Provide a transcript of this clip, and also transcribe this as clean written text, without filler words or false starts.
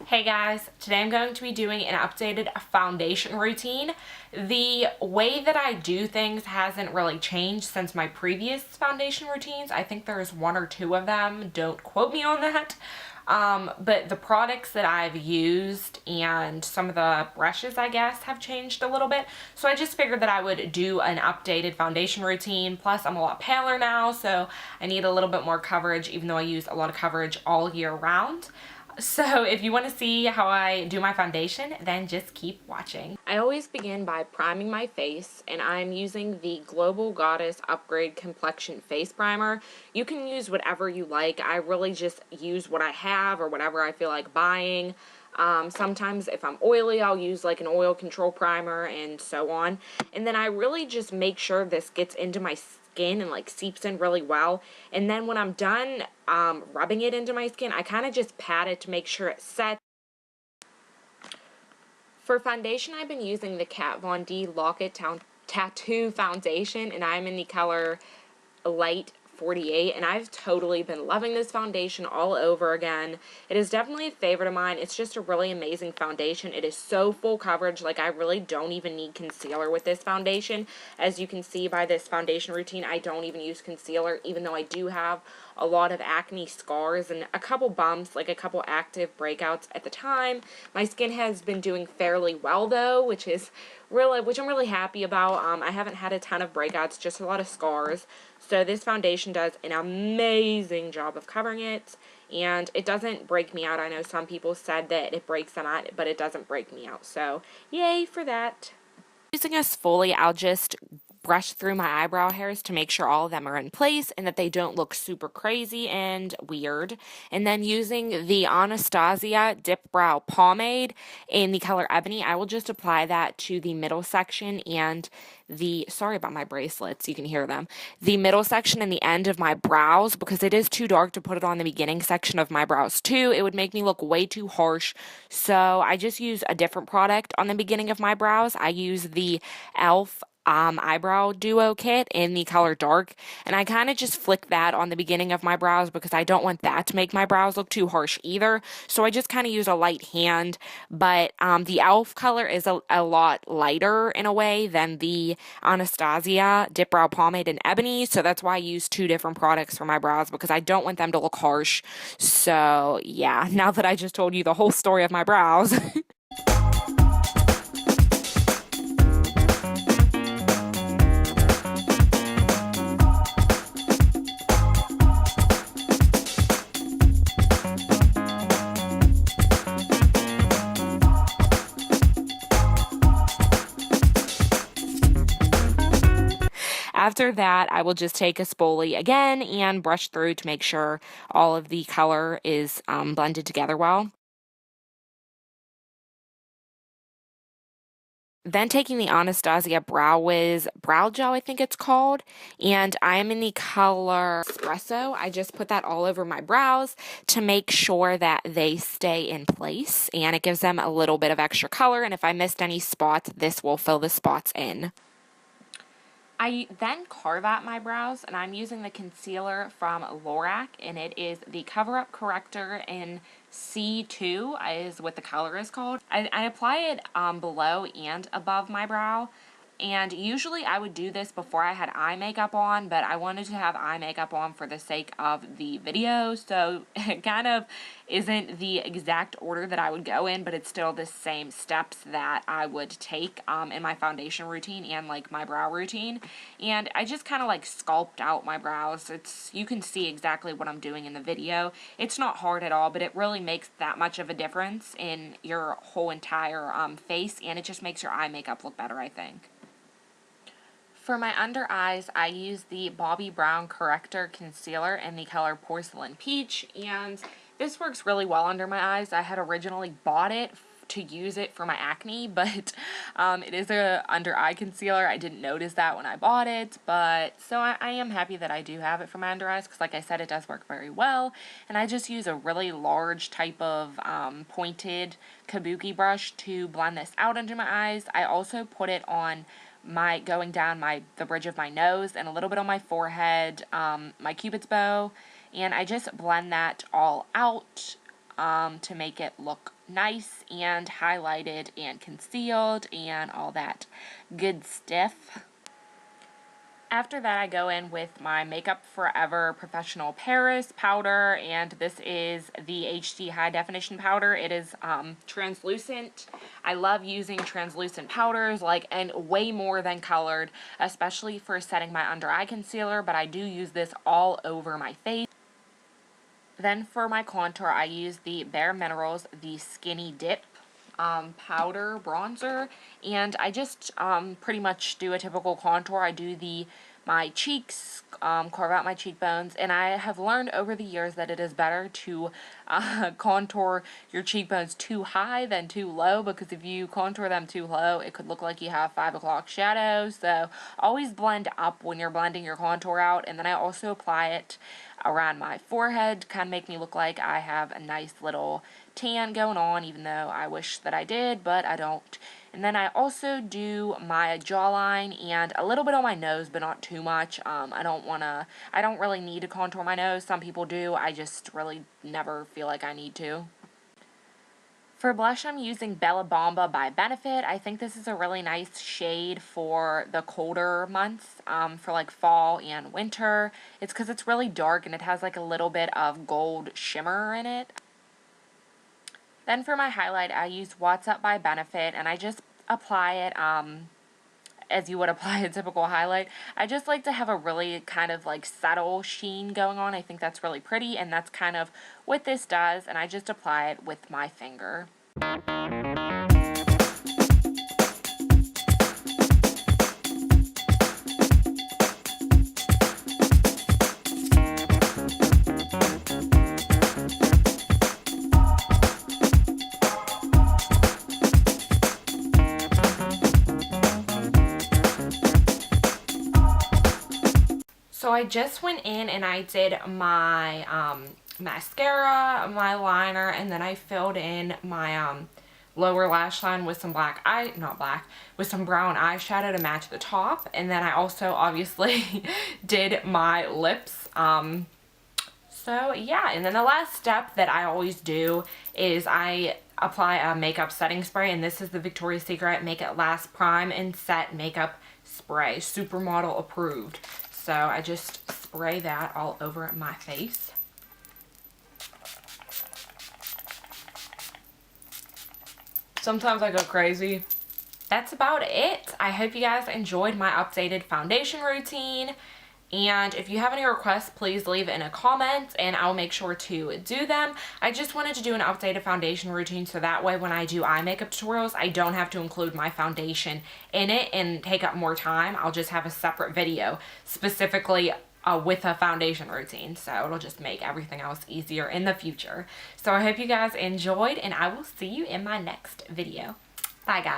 Hey guys, today I'm going to be doing an updated foundation routine. The way that I do things hasn't really changed since my previous foundation routines. I think there's one or two of them, don't quote me on that. But the products that I've used and some of the brushes, I guess, have changed a little bit. So I just figured that I would do an updated foundation routine. Plus, I'm a lot paler now, so I need a little bit more coverage, even though I use a lot of coverage all year round. So if you want to see how I do my foundation, then just keep watching. I always begin by priming my face, and I'm using the Global Goddess Upgrade Complexion Face Primer. You can use whatever you like. I really just use what I have or whatever I feel like buying. Sometimes if I'm oily, I'll use like an oil control primer and so on. And then I really just make sure this gets into my skin and like seeps in really well. And then when I'm done rubbing it into my skin, I kind of just pat it to make sure it sets. For foundation, I've been using the Kat Von D Lock-It Tattoo Foundation, and I'm in the color Light 48, and I've totally been loving this foundation all over again. It is definitely a favorite of mine. It's just a really amazing foundation. It is so full coverage, like I really don't even need concealer with this foundation. As you can see by this foundation routine, I don't even use concealer, even though I do have a lot of acne scars and a couple bumps, like a couple active breakouts at the time. My skin has been doing fairly well though, which I'm really happy about. I haven't had a ton of breakouts, just a lot of scars. So this foundation does an amazing job of covering it, and it doesn't break me out. I know some people said that it breaks them out, but it doesn't break me out. So yay for that. Using a Foley, I'll just brush through my eyebrow hairs to make sure all of them are in place and that they don't look super crazy and weird. And then using the Anastasia Dip Brow Pomade in the color Ebony, I will just apply that to the middle section and sorry about my bracelets, you can hear them, the middle section and the end of my brows, because it is too dark to put it on the beginning section of my brows too. It would make me look way too harsh. So I just use a different product on the beginning of my brows. I use the e.l.f. Eyebrow duo kit in the color dark, and I kind of just flick that on the beginning of my brows because I don't want that to make my brows look too harsh either. So I just kind of use a light hand, but the e.l.f. color is a lot lighter in a way than the Anastasia Dip Brow Pomade in Ebony, so that's why I use two different products for my brows, because I don't want them to look harsh. So yeah, now that I just told you the whole story of my brows. After that, I will just take a spoolie again and brush through to make sure all of the color is blended together well. Then taking the Anastasia Brow Wiz Brow Gel, I think it's called, and I'm in the color Espresso. I just put that all over my brows to make sure that they stay in place, and it gives them a little bit of extra color, and if I missed any spots, this will fill the spots in. I then carve out my brows, and I'm using the concealer from Lorac, and it is the Cover Up Corrector in C2 is what the color is called. I apply it below and above my brow, and usually I would do this before I had eye makeup on, but I wanted to have eye makeup on for the sake of the video, so it kind of isn't the exact order that I would go in, but it's still the same steps that I would take in my foundation routine and like my brow routine. And I just kind of like sculpt out my brows. You can see exactly what I'm doing in the video. It's not hard at all, but it really makes that much of a difference in your whole entire face, and it just makes your eye makeup look better, I think. For my under eyes, I use the Bobbi Brown Corrector Concealer in the color Porcelain Peach, and this works really well under my eyes. I had originally bought it to use it for my acne, but it is a under eye concealer. I didn't notice that when I bought it, but so I am happy that I do have it for my under eyes, because like I said, it does work very well. And I just use a really large type of pointed kabuki brush to blend this out under my eyes. I also put it on going down the bridge of my nose and a little bit on my forehead, my cupid's bow, and I just blend that all out to make it look nice and highlighted and concealed and all that good stuff. After that, I go in with my Makeup Forever Professional Paris powder, and this is the HD High Definition powder. It is translucent. I love using translucent powders, and way more than colored, especially for setting my under eye concealer, but I do use this all over my face. Then for my contour, I use the Bare Minerals, the Skinny Dip powder bronzer, and I just pretty much do a typical contour. I do my cheeks, carve out my cheekbones, and I have learned over the years that it is better to contour your cheekbones too high than too low, because if you contour them too low, it could look like you have 5 o'clock shadows. So always blend up when you're blending your contour out, and then I also apply it around my forehead to kind of make me look like I have a nice little tan going on, even though I wish that I did, but I don't. And then I also do my jawline and a little bit on my nose, but not too much. I don't really need to contour my nose. Some people do. I just really never feel like I need to. For blush, I'm using Bella Bamba by Benefit. I think this is a really nice shade for the colder months, for fall and winter. It's because it's really dark and it has a little bit of gold shimmer in it. Then for my highlight, I use What's Up by Benefit, and I just apply it as you would apply a typical highlight. I just like to have a really kind of subtle sheen going on. I think that's really pretty, and that's kind of what this does, and I just apply it with my finger. So I just went in and I did my mascara, my liner, and then I filled in my lower lash line with some with some brown eyeshadow to match the top. And then I also obviously did my lips. So yeah, and then the last step that I always do is I apply a makeup setting spray, and this is the Victoria's Secret Make It Last Prime and Set Makeup Spray, Supermodel approved. So I just spray that all over my face. Sometimes I go crazy. That's about it. I hope you guys enjoyed my updated foundation routine. And if you have any requests, please leave it in a comment and I'll make sure to do them. I just wanted to do an updated foundation routine so that way when I do eye makeup tutorials, I don't have to include my foundation in it and take up more time. I'll just have a separate video specifically with a foundation routine. So it'll just make everything else easier in the future. So I hope you guys enjoyed, and I will see you in my next video. Bye guys.